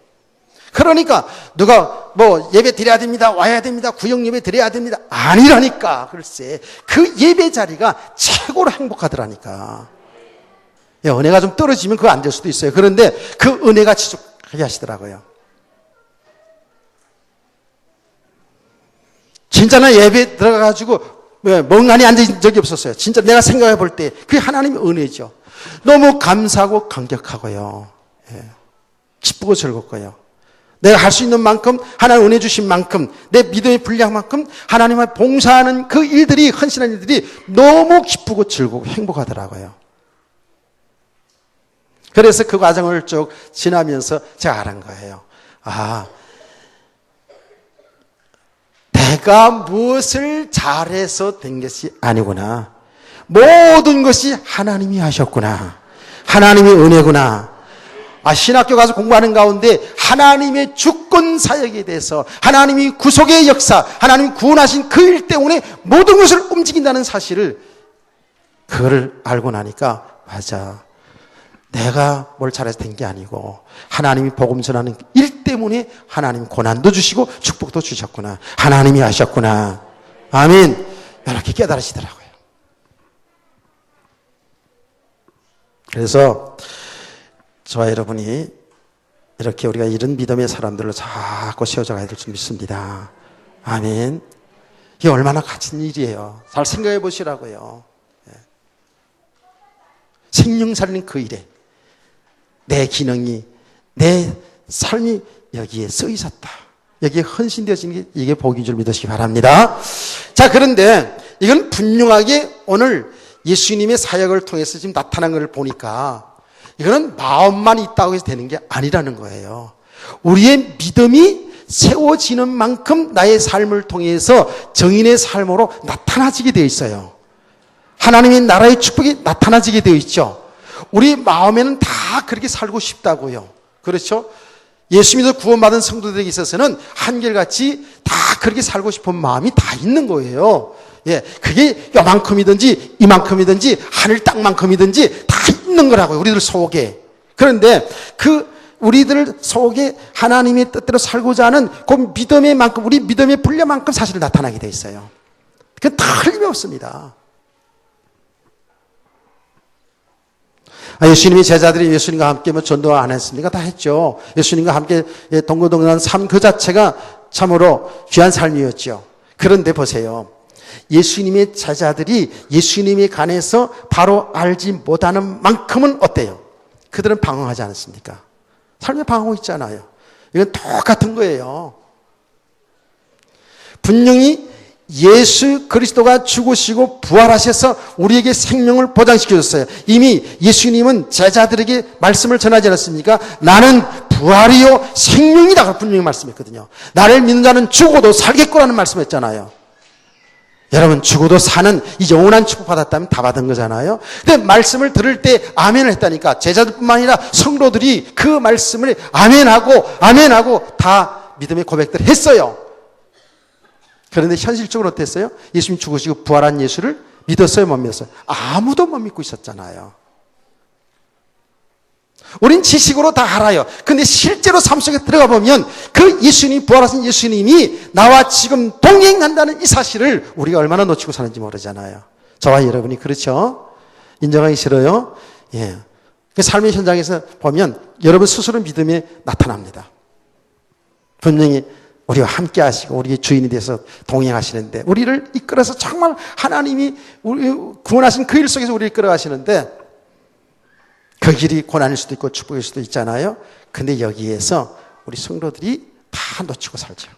S1: 그러니까 누가 뭐 예배 드려야 됩니다, 와야 됩니다, 구역 예배 드려야 됩니다, 아니라니까. 글쎄, 그 예배 자리가 최고로 행복하더라니까. 은혜가 좀 떨어지면 그거 안 될 수도 있어요. 그런데 그 은혜가 지속하게 하시더라고요. 진짜 나 예배 들어가가지고 멍하니 앉은 적이 없었어요. 진짜 내가 생각해 볼 때 그게 하나님의 은혜죠. 너무 감사하고 감격하고요. 기쁘고 즐겁고요. 내가 할 수 있는 만큼, 하나님 은혜 주신 만큼, 내 믿음의 분량만큼 하나님을 봉사하는 그 일들이, 헌신한 일들이 너무 기쁘고 즐겁고 행복하더라고요. 그래서 그 과정을 쭉 지나면서 제가 알은 거예요. 아, 내가 무엇을 잘해서 된 것이 아니구나. 모든 것이 하나님이 하셨구나. 하나님의 은혜구나. 신학교 가서 공부하는 가운데 하나님의 주권 사역에 대해서, 하나님이 구속의 역사, 하나님이 구원하신 그 일 때문에 모든 것을 움직인다는 사실을, 그거를 알고 나니까, 맞아. 내가 뭘 잘해서 된 게 아니고 하나님이 복음 전하는 일 때문에 하나님 고난도 주시고 축복도 주셨구나. 하나님이 하셨구나. 아멘. 이렇게 깨달으시더라고요. 그래서 저와 여러분이 이렇게 우리가 이런 믿음의 사람들로 자꾸 세워져 가야 될 줄 믿습니다. 아멘. 이게 얼마나 갇힌 일이에요. 잘 생각해 보시라고요. 생명 살리는 그 일에 내 기능이, 내 삶이 여기에 써 있었다. 여기에 헌신되어지는 게 이게 복인 줄 믿으시기 바랍니다. 자, 그런데 이건 분명하게 오늘 예수님의 사역을 통해서 지금 나타난 것을 보니까 이거는 마음만 있다고 해서 되는 게 아니라는 거예요. 우리의 믿음이 세워지는 만큼 나의 삶을 통해서 정인의 삶으로 나타나지게 되어 있어요. 하나님의 나라의 축복이 나타나지게 되어 있죠. 우리 마음에는 다 그렇게 살고 싶다고요. 그렇죠? 예수 믿어 구원받은 성도들에게 있어서는 한결같이 다 그렇게 살고 싶은 마음이 다 있는 거예요. 그게 요만큼이든지 이만큼이든지 하늘 땅만큼이든지 다 있는 거라고요. 우리들 속에. 그런데 그 우리들 속에 하나님의 뜻대로 살고자 하는 그 믿음의 만큼, 우리 믿음의 분량만큼 사실 나타나게 돼 있어요. 그건 틀림없습니다. 예수님이 제자들이 예수님과 함께 전도 안 했습니까? 다 했죠. 예수님과 함께 동고동락한 삶 그 자체가 참으로 귀한 삶이었죠. 그런데 보세요. 예수님의 제자들이 예수님에 관해서 바로 알지 못하는 만큼은 어때요? 그들은 방황하지 않았습니까? 삶에 방황하고 있잖아요. 이건 똑같은 거예요. 분명히 예수 그리스도가 죽으시고 부활하셔서 우리에게 생명을 보장시켜줬어요. 이미 예수님은 제자들에게 말씀을 전하지 않았습니까? 나는 부활이요 생명이다. 분명히 말씀했거든요. 나를 믿는 자는 죽어도 살겠구라는 말씀했잖아요. 여러분, 죽어도 사는 이 영원한 축복 받았다면 다 받은 거잖아요. 근데 말씀을 들을 때 아멘을 했다니까. 제자들뿐만 아니라 성도들이 그 말씀을 아멘하고 다 믿음의 고백들을 했어요. 그런데 현실적으로 어땠어요? 예수님 죽으시고 부활한 예수를 믿었어요, 못 믿었어요? 아무도 못 믿고 있었잖아요. 우린 지식으로 다 알아요. 근데 실제로 삶 속에 들어가 보면 그 예수님, 부활하신 예수님이 나와 지금 동행한다는 이 사실을 우리가 얼마나 놓치고 사는지 모르잖아요. 저와 여러분이 그렇죠? 인정하기 싫어요? 예. 그 삶의 현장에서 보면 여러분 스스로 믿음이 나타납니다. 분명히 우리와 함께 하시고 우리의 주인이 돼서 동행하시는데 우리를 이끌어서 정말 하나님이 우리 구원하신 그 일 속에서 우리를 이끌어가시는데 그 길이 고난일 수도 있고 축복일 수도 있잖아요. 근데 여기에서 우리 성도들이 다 놓치고 살죠.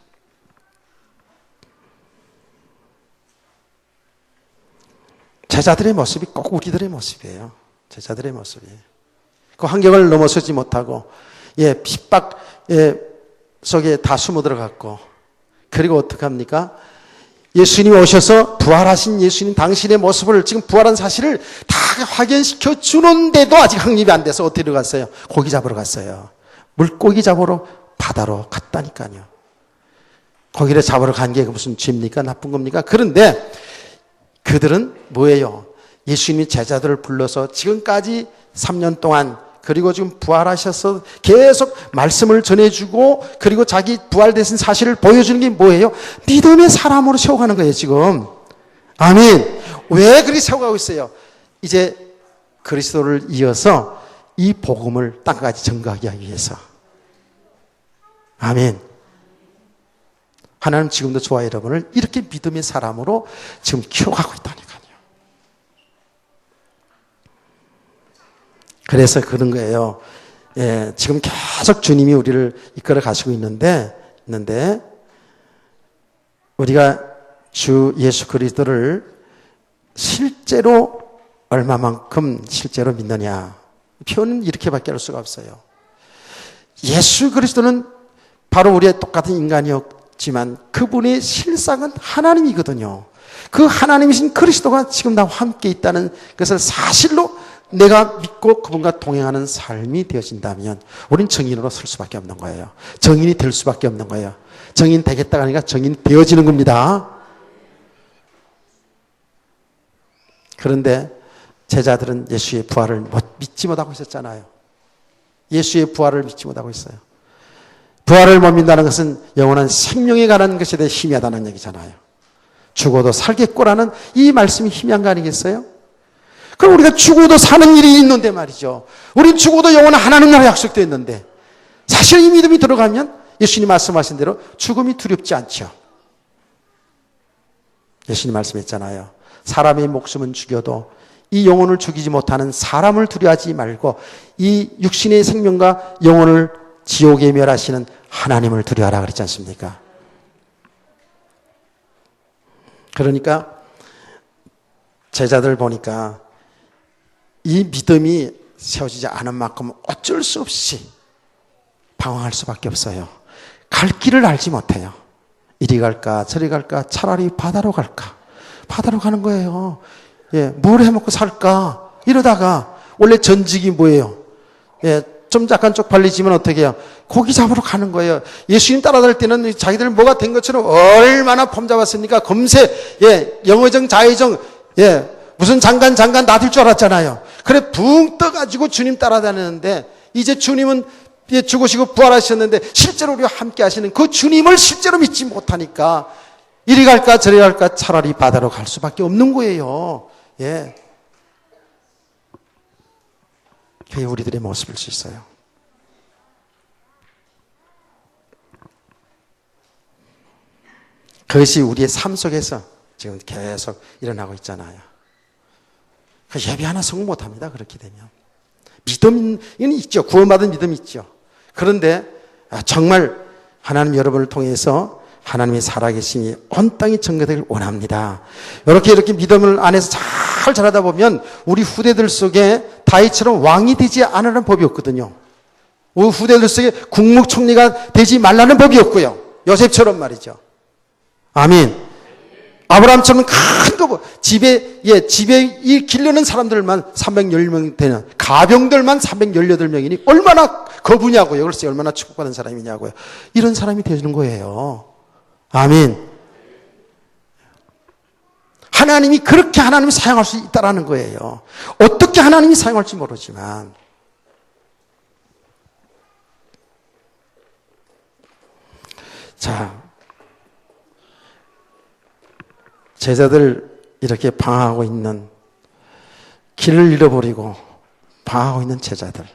S1: 제자들의 모습이 꼭 우리들의 모습이에요. 제자들의 모습이. 그 환경을 넘어서지 못하고, 핍박 속에 다 숨어 들어갔고, 그리고 어떡합니까? 예수님이 오셔서 부활하신 예수님 당신의 모습을 지금 부활한 사실을 다 확인시켜 주는데도 아직 확립이 안 돼서 어떻게 들어갔어요? 고기 잡으러 갔어요. 물고기 잡으러 바다로 갔다니까요. 고기를 잡으러 간 게 무슨 죄입니까? 나쁜 겁니까? 그런데 그들은 뭐예요? 예수님이 제자들을 불러서 지금까지 3년 동안 그리고 지금 부활하셔서 계속 말씀을 전해주고 그리고 자기 부활되신 사실을 보여주는 게 뭐예요? 믿음의 사람으로 세워가는 거예요, 지금. 아멘. 왜 그렇게 세워가고 있어요? 이제 그리스도를 이어서 이 복음을 땅까지 전가하기 위해서. 아멘. 하나님 지금도 저와 여러분을 이렇게 믿음의 사람으로 지금 키워가고 있다니까요. 그래서 그런 거예요. 지금 계속 주님이 우리를 이끌어 가시고 있는데 우리가 주 예수 그리스도를 실제로 얼마만큼 실제로 믿느냐. 표현은 이렇게밖에 할 수가 없어요. 예수 그리스도는 바로 우리의 똑같은 인간이었지만 그분의 실상은 하나님이거든요. 그 하나님이신 그리스도가 지금 나와 함께 있다는 것을 사실로 내가 믿고 그분과 동행하는 삶이 되어진다면 우린 정인으로 설 수밖에 없는 거예요. 정인이 될 수밖에 없는 거예요. 정인 되겠다가 아니라 정인이 되어지는 겁니다. 그런데 제자들은 예수의 부활을 믿지 못하고 있었잖아요. 예수의 부활을 믿지 못하고 있어요. 부활을 못 믿는다는 것은 영원한 생명에 관한 것에 대해 희미하다는 얘기잖아요. 죽어도 살겠고라는 이 말씀이 희미한 거 아니겠어요? 그럼 우리가 죽어도 사는 일이 있는데 말이죠. 우린 죽어도 영원한 하나님 나라 약속되어 있는데 사실 이 믿음이 들어가면 예수님 말씀하신 대로 죽음이 두렵지 않죠. 예수님 말씀했잖아요. 사람의 목숨은 죽여도 이 영혼을 죽이지 못하는 사람을 두려워하지 말고 이 육신의 생명과 영혼을 지옥에 멸하시는 하나님을 두려워하라 그랬지 않습니까? 그러니까 제자들 보니까 이 믿음이 세워지지 않은 만큼 어쩔 수 없이 방황할 수밖에 없어요. 갈 길을 알지 못해요. 이리 갈까 저리 갈까 차라리 바다로 갈까. 바다로 가는 거예요. 뭘 해먹고 살까 이러다가 원래 전직이 뭐예요? 좀 약간 쪽팔리지만 어떻게 해요? 고기 잡으러 가는 거예요. 예수님 따라다닐 때는 자기들 뭐가 된 것처럼 얼마나 폼 잡았습니까? 금세 영의정 자의정 무슨 장관 놔둘 줄 알았잖아요. 그래 붕 떠가지고 주님 따라다니는데 이제 주님은 죽으시고 부활하셨는데 실제로 우리와 함께 하시는 그 주님을 실제로 믿지 못하니까 이리 갈까 저리 갈까 차라리 바다로 갈 수밖에 없는 거예요. 그게 우리들의 모습일 수 있어요. 그것이 우리의 삶 속에서 지금 계속 일어나고 있잖아요. 예배 하나 성공 못합니다. 그렇게 되면. 믿음은 있죠. 구원받은 믿음이 있죠. 그런데 정말 하나님 여러분을 통해서 하나님의 살아계심이 온 땅에 전개되길 원합니다. 이렇게 믿음을 안에서 잘 자라다 보면 우리 후대들 속에 다윗처럼 왕이 되지 않으라는 법이 없거든요. 우리 후대들 속에 국무총리가 되지 말라는 법이 없고요. 요셉처럼 말이죠. 아멘. 아브라함처럼 큰 거, 집에 이 기르는 사람들만 310명 되는, 가병들만 318명이니 얼마나 거부냐고요. 글쎄, 얼마나 축복받은 사람이냐고요. 이런 사람이 되는 거예요. 아멘. 하나님이 그렇게 하나님이 사용할 수 있다라는 거예요. 어떻게 하나님이 사용할지 모르지만. 자. 제자들 이렇게 방황하고 있는 길을 잃어버리고 방황하고 있는 제자들.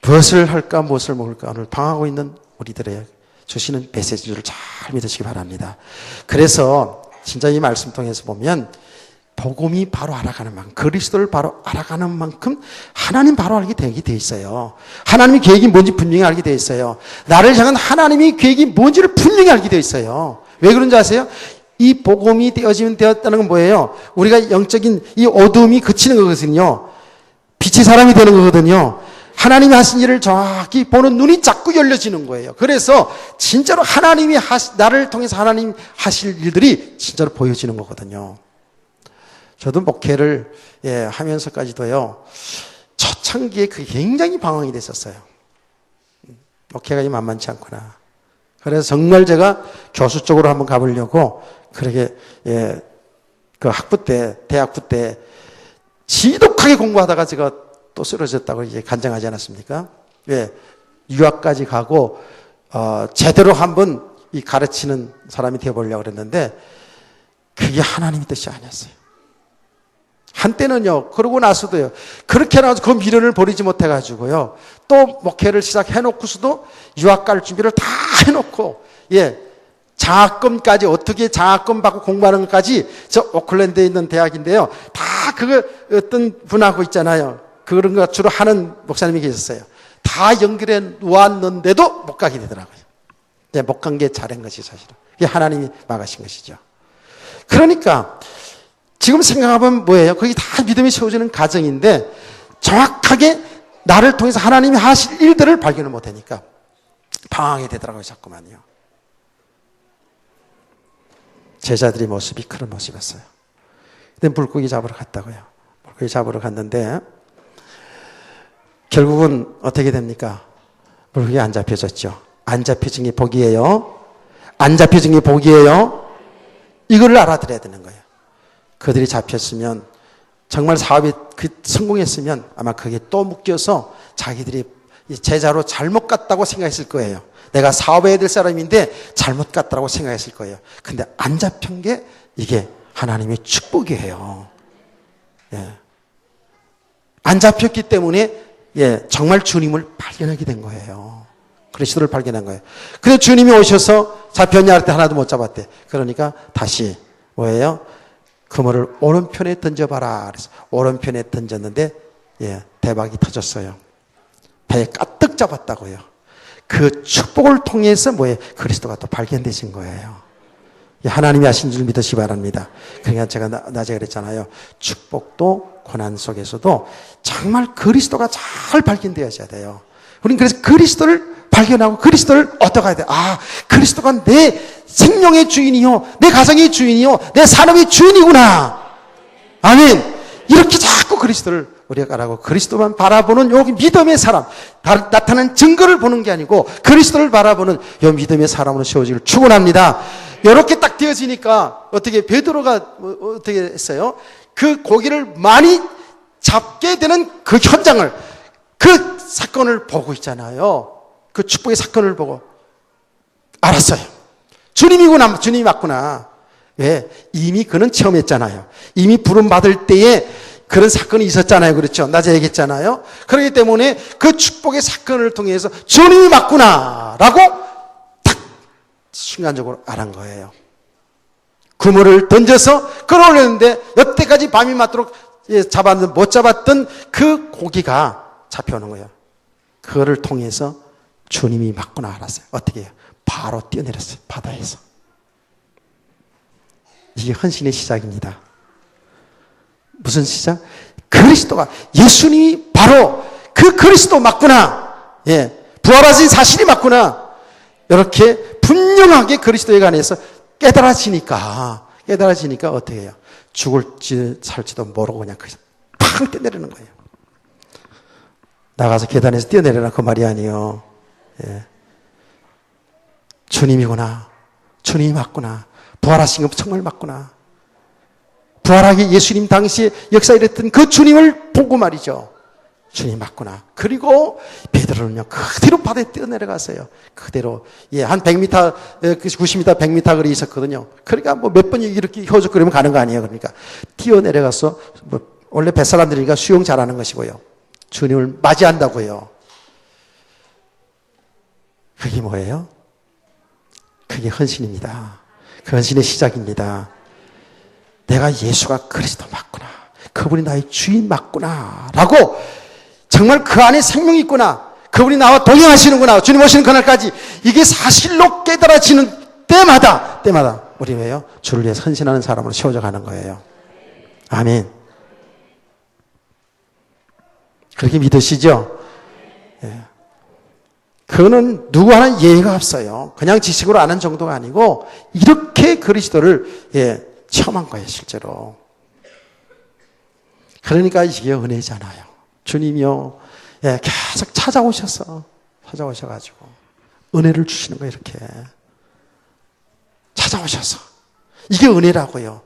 S1: 무엇을 할까 무엇을 먹을까 오늘 방황하고 있는 우리들의 주시는 메시지를 잘 믿으시기 바랍니다. 그래서 진짜 이 말씀 통해서 보면 복음이 바로 알아가는 만큼, 그리스도를 바로 알아가는 만큼 하나님 바로 알게 되게 돼 있어요. 하나님의 계획이 뭔지 분명히 알게 돼 있어요. 나를 향한 하나님의 계획이 뭔지를 분명히 알게 돼 있어요. 왜 그런지 아세요? 이 복음이 되었다는 건 뭐예요? 우리가 영적인 이 어둠이 그치는 거거든요. 빛의 사람이 되는 거거든요. 하나님이 하신 일을 정확히 보는 눈이 자꾸 열려지는 거예요. 그래서 진짜로 하나님이 나를 통해서 하나님 하실 일들이 진짜로 보여지는 거거든요. 저도 목회를 하면서까지도요. 초창기에 그게 굉장히 방황이 됐었어요. 목회가 만만치 않구나. 그래서 정말 제가 교수 쪽으로 한번 가보려고 그렇게 그 학부 때 대학부 때 지독하게 공부하다가 제가 또 쓰러졌다고 이제 간증하지 않았습니까? 유학까지 가고 제대로 한번 이 가르치는 사람이 되어보려고 그랬는데 그게 하나님의 뜻이 아니었어요. 한때는요, 그러고 나서도요, 그렇게 나와서 그 미련을 버리지 못해가지고요, 또 목회를 시작해놓고서도 유학 갈 준비를 다 해놓고, 장학금까지, 어떻게 장학금 받고 공부하는 것까지, 저 오클랜드에 있는 대학인데요, 다 그거 어떤 분하고 있잖아요. 그런 거 주로 하는 목사님이 계셨어요. 다 연결해 놓았는데도 못 가게 되더라고요. 못 간 게 잘한 것이 사실은. 이게 하나님이 막으신 것이죠. 그러니까, 지금 생각하면 뭐예요? 그게 다 믿음이 세워지는 과정인데 정확하게 나를 통해서 하나님이 하실 일들을 발견을 못하니까 방황이 되더라고요. 자꾸만요. 제자들의 모습이 그런 모습이었어요. 근데 물고기 잡으러 갔다고요. 물고기 잡으러 갔는데 결국은 어떻게 됩니까? 물고기 안 잡혀졌죠. 안 잡혀진 게 복이에요. 안 잡혀진 게 복이에요. 이거를 알아들어야 되는 거예요. 그들이 잡혔으면 정말 사업이 성공했으면 아마 그게 또 묶여서 자기들이 제자로 잘못 갔다고 생각했을 거예요. 내가 사업해야 될 사람인데 잘못 갔다고 생각했을 거예요. 근데 안 잡힌 게 이게 하나님의 축복이에요. 안 잡혔기 때문에 정말 주님을 발견하게 된 거예요. 그리스도를 발견한 거예요. 그래서 주님이 오셔서 잡혔냐 할 때 하나도 못 잡았대. 그러니까 다시 뭐예요? 그물을 오른편에 던져봐라. 그래서 오른편에 던졌는데 대박이 터졌어요. 배에 가득 잡았다고요. 그 축복을 통해서 뭐예요? 그리스도가 또 발견되신 거예요. 하나님이 하신 줄 믿으시기 바랍니다. 그러니까 제가 낮에 그랬잖아요. 축복도 고난 속에서도 정말 그리스도가 잘 발견되어져야 돼요. 우리는 그래서 그리스도를 발견하고 그리스도를 얻어가야 돼. 아, 그리스도가 내 생명의 주인이요, 내 가정의 주인이요, 내 산업의 주인이구나. 아멘. 이렇게 자꾸 그리스도를 우리가 가라고 그리스도만 바라보는 여기 믿음의 사람, 나타나는 증거를 보는 게 아니고 그리스도를 바라보는 이 믿음의 사람으로 세워지기를 축원합니다. 이렇게 딱 되어지니까 어떻게 베드로가 어떻게 했어요? 그 고기를 많이 잡게 되는 그 현장을, 그 사건을 보고 있잖아요. 그 축복의 사건을 보고 알았어요. 주님이구나, 주님이 맞구나. 왜? 이미 그는 체험했잖아요. 이미 부름 받을 때에 그런 사건이 있었잖아요. 그렇죠? 낮에 얘기했잖아요. 그렇기 때문에 그 축복의 사건을 통해서 주님이 맞구나 라고 딱 순간적으로 알은 거예요. 그물을 던져서 끌어올렸는데 여태까지 밤이 맞도록 잡았는데 못 잡았던 그 고기가 잡혀오는 거예요. 그거를 통해서 주님이 맞구나 알았어요. 어떻게 해요? 바로 뛰어내렸어요. 바다에서. 이게 헌신의 시작입니다. 무슨 시작? 그리스도가, 예수님이 바로 그 그리스도 맞구나. 부활하신 사실이 맞구나. 이렇게 분명하게 그리스도에 관해서 깨달아지니까 어떻게 해요? 죽을지 살지도 모르고 그냥 팍 뛰어내리는 거예요. 나가서 계단에서 뛰어내려라 그 말이 아니에요. 주님이구나. 주님이 맞구나. 부활하신 건 정말 맞구나. 부활하기 예수님 당시에 역사에 일했던 그 주님을 보고 말이죠. 주님 맞구나. 그리고 베드로는요, 그대로 바다에 뛰어내려갔어요. 그대로. 예, 한 100m, 90m, 100m 거리 있었거든요. 그러니까 뭐 몇 번 이렇게 허죽거리면 가는 거 아니에요. 그러니까 뛰어내려가서, 뭐, 원래 뱃사람들이니까 수영 잘하는 것이고요. 주님을 맞이한다고요. 그게 뭐예요? 그게 헌신입니다. 그 헌신의 시작입니다. 내가 예수가 그리스도 맞구나. 그분이 나의 주인 맞구나. 라고 정말 그 안에 생명이 있구나. 그분이 나와 동행하시는구나. 주님 오시는 그날까지 이게 사실로 깨달아지는 때마다 우리 왜요? 주를 위해서 헌신하는 사람으로 세워져 가는 거예요. 아멘. 그렇게 믿으시죠? 예. 그거는 누구 하나 예의가 없어요. 그냥 지식으로 아는 정도가 아니고 이렇게 그리스도를 체험한 거예요, 실제로. 그러니까 이게 은혜잖아요. 주님이요, 계속 찾아오셔가지고 은혜를 주시는 거예요, 이렇게. 찾아오셔서. 이게 은혜라고요.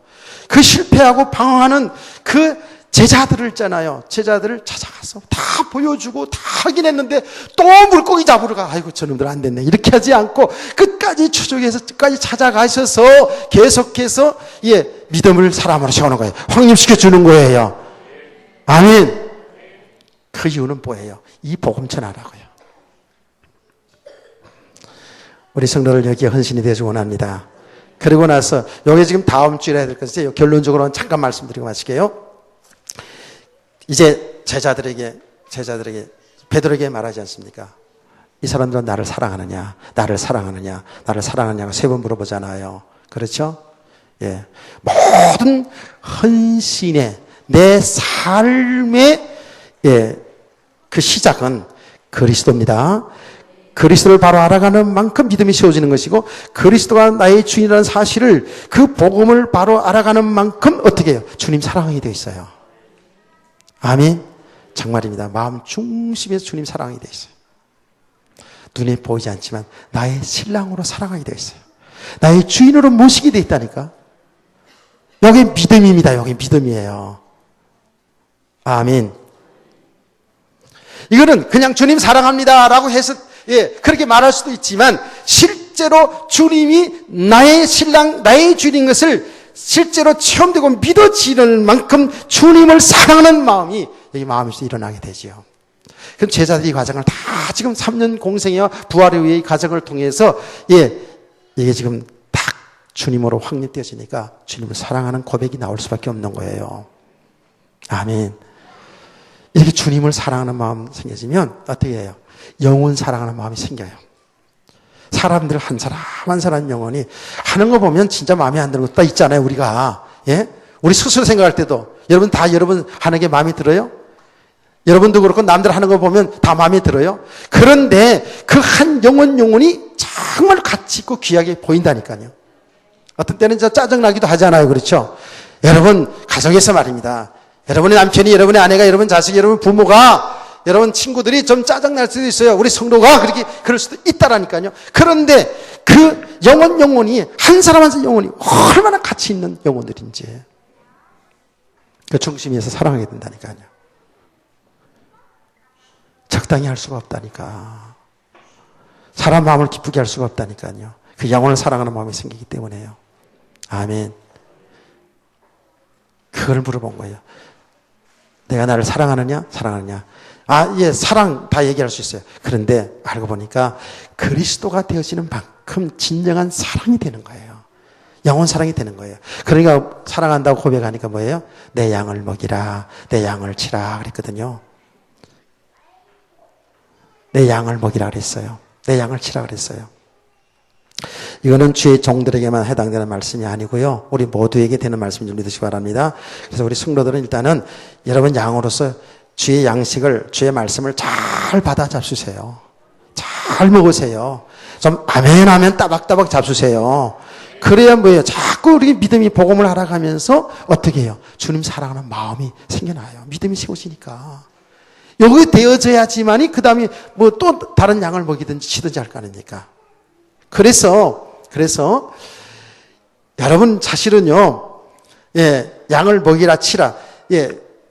S1: 그 실패하고 방황하는 그 제자들을 있잖아요. 제자들을 찾아가서 다 보여주고 다 하긴 했는데 또 물고기 잡으러 가. 아이고 저놈들 안 됐네. 이렇게 하지 않고 끝까지 추적해서 끝까지 찾아가셔서 계속해서 믿음을 사람으로 세우는 거예요. 확립시켜 주는 거예요. 아멘. 그 이유는 뭐예요? 이 복음 전하라고요. 우리 성도들 여기에 헌신이 되지 원합니다. 그리고 나서 여기 지금 다음 주에 해야 될 것인데 결론적으로는 잠깐 말씀드리고 마칠게요. 이제 제자들에게 베드로에게 말하지 않습니까? 이 사람들은 나를 사랑하느냐, 나를 사랑하느냐, 나를 사랑하느냐고 3번 물어보잖아요. 그렇죠? 예, 모든 헌신의 내 삶의 그 시작은 그리스도입니다. 그리스도를 바로 알아가는 만큼 믿음이 세워지는 것이고 그리스도가 나의 주인이라는 사실을 그 복음을 바로 알아가는 만큼 어떻게 해요? 주님 사랑하게 되어 있어요. 아멘. 정말입니다. 마음 중심에서 주님 사랑하게 되어 있어요. 눈에 보이지 않지만 나의 신랑으로 사랑하게 되어 있어요. 나의 주인으로 모시게 되어 있다니까. 여기 믿음입니다. 여기 믿음이에요. 아멘. 이거는 그냥 주님 사랑합니다 라고 해서 그렇게 말할 수도 있지만 실제로 주님이 나의 신랑, 나의 주인인 것을 실제로 체험되고 믿어지는 만큼 주님을 사랑하는 마음이 여기 마음에서 일어나게 되지요. 그럼 제자들이 이 과정을 다 지금 3년 공생애와 부활의 후의 이 과정을 통해서 이게 지금 딱 주님으로 확립되어지니까 주님을 사랑하는 고백이 나올 수밖에 없는 거예요. 아멘. 이렇게 주님을 사랑하는 마음 생겨지면 어떻게 해요? 영혼 사랑하는 마음이 생겨요. 사람들 한 사람 한 사람 영혼이 하는 거 보면 진짜 마음에 안 드는 것도 있잖아요. 우리가 우리 스스로 생각할 때도 여러분 하는 게 마음에 들어요? 여러분도 그렇고 남들 하는 거 보면 다 마음에 들어요? 그런데 그 한 영혼이 정말 가치 있고 귀하게 보인다니까요. 어떤 때는 진짜 짜증나기도 하잖아요. 그렇죠? 여러분 가정에서 말입니다. 여러분의 남편이, 여러분의 아내가, 여러분 자식이, 여러분 부모가, 여러분 친구들이 좀 짜증날 수도 있어요. 우리 성도가 그럴 수도 있다라니까요. 그런데 그 영혼이 한 사람 한 사람 영혼이 얼마나 가치 있는 영혼들인지 그 중심에서 사랑하게 된다니까요. 적당히 할 수가 없다니까. 사람 마음을 기쁘게 할 수가 없다니까요. 그 영혼을 사랑하는 마음이 생기기 때문에요. 아멘. 그걸 물어본 거예요. 내가 나를 사랑하느냐? 사랑하느냐? 사랑 다 얘기할 수 있어요. 그런데 알고 보니까 그리스도가 되어지는 만큼 진정한 사랑이 되는 거예요. 영혼 사랑이 되는 거예요. 그러니까 사랑한다고 고백하니까 뭐예요? 내 양을 먹이라, 내 양을 치라 그랬거든요. 내 양을 먹이라 그랬어요. 내 양을 치라 그랬어요. 이거는 주의 종들에게만 해당되는 말씀이 아니고요. 우리 모두에게 되는 말씀 좀 믿으시기 바랍니다. 그래서 우리 성도들은 일단은 여러분 양으로서 주의 양식을, 주의 말씀을 잘 받아 잡수세요. 잘 먹으세요. 좀 아멘 하면 따박따박 잡수세요. 그래야 뭐예요? 자꾸 우리 믿음이 복음을 알아가면서 어떻게 해요? 주님 사랑하는 마음이 생겨나요. 믿음이 세워지니까. 여기 되어져야지만이 그 다음에 뭐 또 다른 양을 먹이든지 치든지 할 거 아닙니까? 그래서 여러분 사실은요, 양을 먹이라 치라.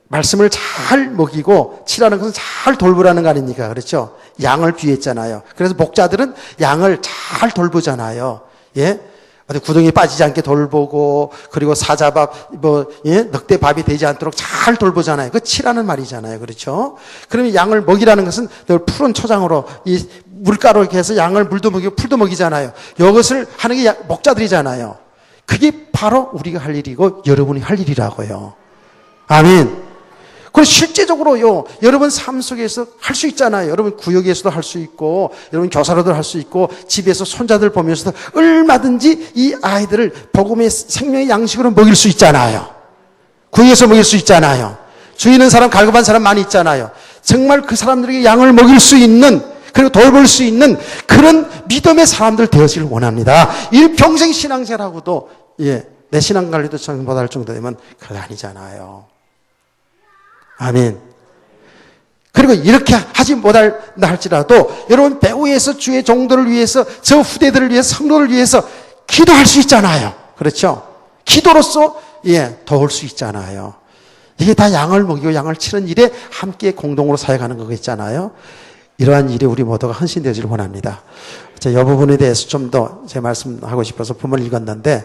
S1: 말씀을 잘 먹이고 치라는 것은 잘 돌보라는 거 아닙니까? 그렇죠? 양을 비유했잖아요. 그래서 목자들은 양을 잘 돌보잖아요. 예? 어디 구덩이에 빠지지 않게 돌보고, 그리고 사자밥, 늑대밥이 되지 않도록 잘 돌보잖아요. 그 치라는 말이잖아요. 그렇죠? 그러면 양을 먹이라는 것은 늘 푸른 초장으로 이 물가로 이렇게 해서 양을 물도 먹이고 풀도 먹이잖아요. 이것을 하는 게 목자들이잖아요. 그게 바로 우리가 할 일이고 여러분이 할 일이라고요. 아멘. 그리고 실제적으로요, 여러분 삶 속에서 할 수 있잖아요. 여러분 구역에서도 할 수 있고, 여러분 교사로도 할 수 있고, 집에서 손자들 보면서도 얼마든지 이 아이들을 복음의 생명의 양식으로 먹일 수 있잖아요. 구역에서 먹일 수 있잖아요. 주위 있는 사람, 갈급한 사람 많이 있잖아요. 정말 그 사람들에게 양을 먹일 수 있는, 그리고 돌볼 수 있는 그런 믿음의 사람들 되어지길 원합니다. 일평생 신앙생활하고도, 내 신앙관리도 못할 정도 되면 그거 아니잖아요. 아멘. 그리고 이렇게 하지 못할 할지라도 여러분 배후에서 주의 종들을 위해서, 저 후대들을 위해서, 성도를 위해서 기도할 수 있잖아요. 그렇죠? 기도로서 도울 수 있잖아요. 이게 다 양을 먹이고 양을 치는 일에 함께 공동으로 사역하는 거겠잖아요. 이러한 일에 우리 모두가 헌신되기를 원합니다. 이 부분에 대해서 좀 더 제 말씀하고 싶어서 본문을 읽었는데,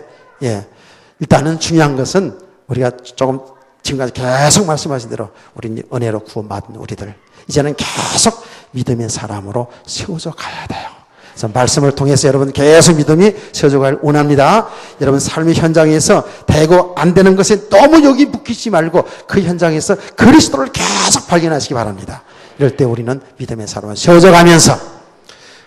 S1: 일단은 중요한 것은 우리가 조금 지금까지 계속 말씀하신 대로 우리 은혜로 구원받은 우리들, 이제는 계속 믿음의 사람으로 세워져 가야 돼요. 그래서 말씀을 통해서 여러분 계속 믿음이 세워져 가길 원합니다. 여러분 삶의 현장에서 되고 안 되는 것에 너무 여기 묶이지 말고 그 현장에서 그리스도를 계속 발견하시기 바랍니다. 이럴 때 우리는 믿음의 사람으로 세워져 가면서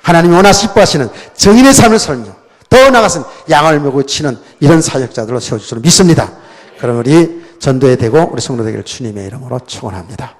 S1: 하나님이 원하시고 기뻐하시는 정인의 삶을 살며 더 나아가서는 양을 메고 치는 이런 사역자들로 세워줄 줄 믿습니다. 그럼 우리 전도에 되고 우리 성도 되기를 주님의 이름으로 축원합니다.